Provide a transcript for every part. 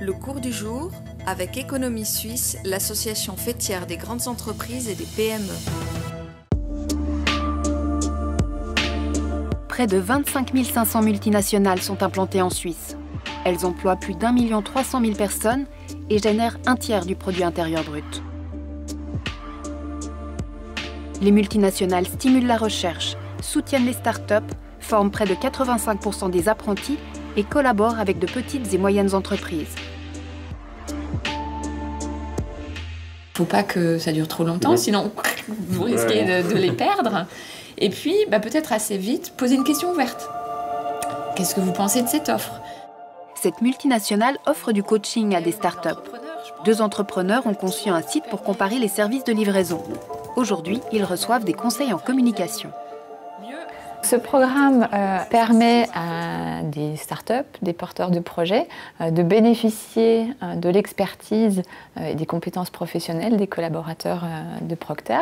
Le cours du jour avec Économie Suisse, l'association fêtière des grandes entreprises et des PME. Près de 25 500 multinationales sont implantées en Suisse. Elles emploient plus d'1 300 000 personnes et génèrent un tiers du produit intérieur brut. Les multinationales stimulent la recherche, soutiennent les start-up, forment près de 85% des apprentis et collaborent avec de petites et moyennes entreprises. Il ne faut pas que ça dure trop longtemps, sinon vous risquez de les perdre. Et puis, peut-être assez vite, poser une question ouverte. Qu'est-ce que vous pensez de cette offre ? Cette multinationale offre du coaching à des startups. 2 entrepreneurs ont conçu un site pour comparer les services de livraison. Aujourd'hui, ils reçoivent des conseils en communication. Ce programme permet à des startups, des porteurs de projets, de bénéficier de l'expertise et des compétences professionnelles des collaborateurs de Procter.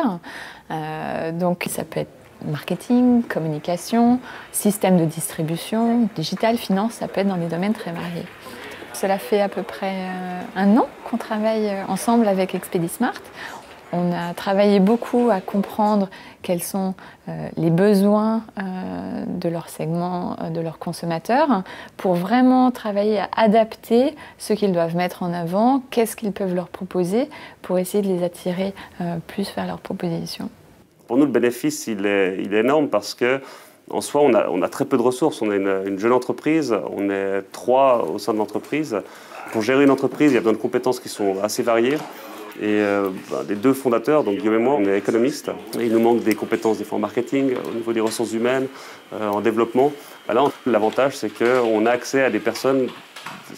Donc ça peut être marketing, communication, système de distribution, digital, finance, ça peut être dans des domaines très variés. Cela fait à peu près 1 an qu'on travaille ensemble avec Expedismart. On a travaillé beaucoup à comprendre quels sont les besoins de leur segment, de leurs consommateurs, pour vraiment travailler à adapter ce qu'ils doivent mettre en avant, qu'est-ce qu'ils peuvent leur proposer, pour essayer de les attirer plus vers leurs propositions. Pour nous, le bénéfice, il est énorme parce qu'en soi, on a très peu de ressources. On est une jeune entreprise, on est 3 au sein de l'entreprise. Pour gérer une entreprise, il y a besoin de compétences qui sont assez variées. Et les 2 fondateurs, donc Guillaume et moi, on est économistes. Et il nous manque des compétences des fois en marketing, au niveau des ressources humaines, en développement. Là, l'avantage, c'est qu'on a accès à des personnes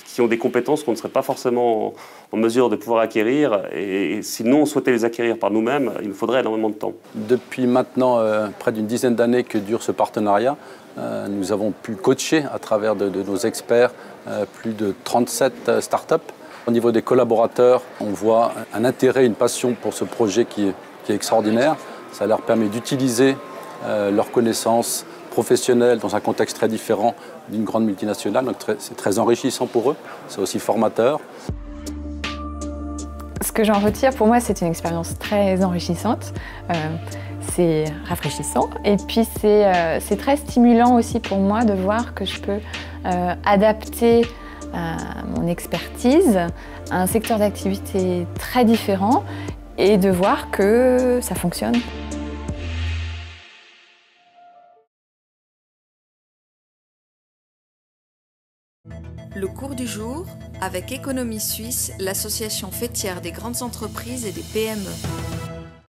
qui ont des compétences qu'on ne serait pas forcément en mesure de pouvoir acquérir. Et si nous, on souhaitait les acquérir par nous-mêmes, il nous faudrait énormément de temps. Depuis maintenant près d'une dizaine d'années que dure ce partenariat, nous avons pu coacher à travers de nos experts plus de 37 startups. Au niveau des collaborateurs, on voit un intérêt, une passion pour ce projet qui est extraordinaire. Ça leur permet d'utiliser leurs connaissances professionnelles dans un contexte très différent d'une grande multinationale. Donc c'est très enrichissant pour eux, c'est aussi formateur. Ce que j'en retire, pour moi, c'est une expérience très enrichissante. C'est rafraîchissant et puis c'est très stimulant aussi pour moi de voir que je peux adapter mon expertise à un secteur d'activité très différent et de voir que ça fonctionne. Le cours du jour avec Économie Suisse, l'association fêtière des grandes entreprises et des PME.